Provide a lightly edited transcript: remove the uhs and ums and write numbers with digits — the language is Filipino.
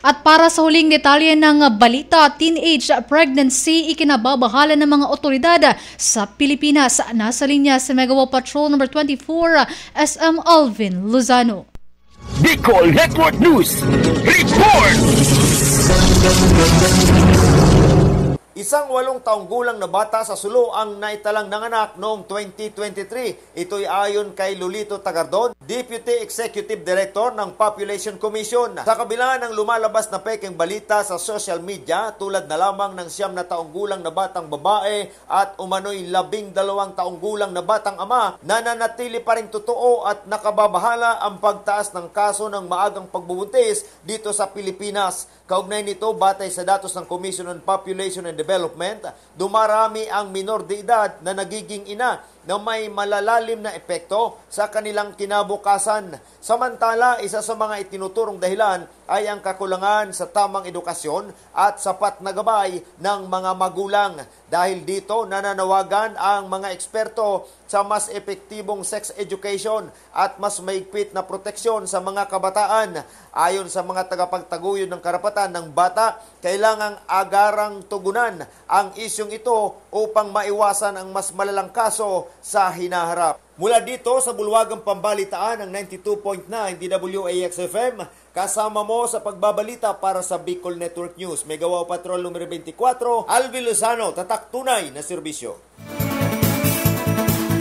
At para sa huling detalye ng balita, teenage pregnancy ikinababahala ng mga otoridad sa Pilipinas. Nasa linya si Megawa Patrol No. 24, SM Alvin Lozano. Bicol Network News Report! Isang 8 taong gulang na bata sa Sulu ang naitalang nanganak noong 2023. Ito'y ayon kay Lolito Tagardon, Deputy Executive Director ng Population Commission. Sa kabila ng lumalabas na pekeng balita sa social media, tulad na lamang ng 9 taong gulang na batang babae at umano'y 12 taong gulang na batang ama, nananatili pa rin totoo at nakababahala ang pagtaas ng kaso ng maagang pagbubuntis dito sa Pilipinas. Kaugnay nito, batay sa datos ng Commission on Population and Development, dumarami ang minor de edad na nagiging ina na may malalalim na epekto sa kanilang kinabukasan. Samantala, isa sa mga itinuturong dahilan ay ang kakulangan sa tamang edukasyon at sapat na gabay ng mga magulang. Dahil dito, nananawagan ang mga eksperto sa mas epektibong sex education at mas mahigpit na proteksyon sa mga kabataan. Ayon sa mga tagapagtaguyod ng karapatan ng bata, kailangang agarang tugunan ang isyong ito upang maiwasan ang mas malalang kaso sa hinaharap. Mula dito sa bulwagang pambalitaan ng 92.9 DWAX-FM, kasama mo sa pagbabalita para sa Bicol Network News. Megawa Patrol No. 24, Alvin Lozano, tatak tunay na serbisyo.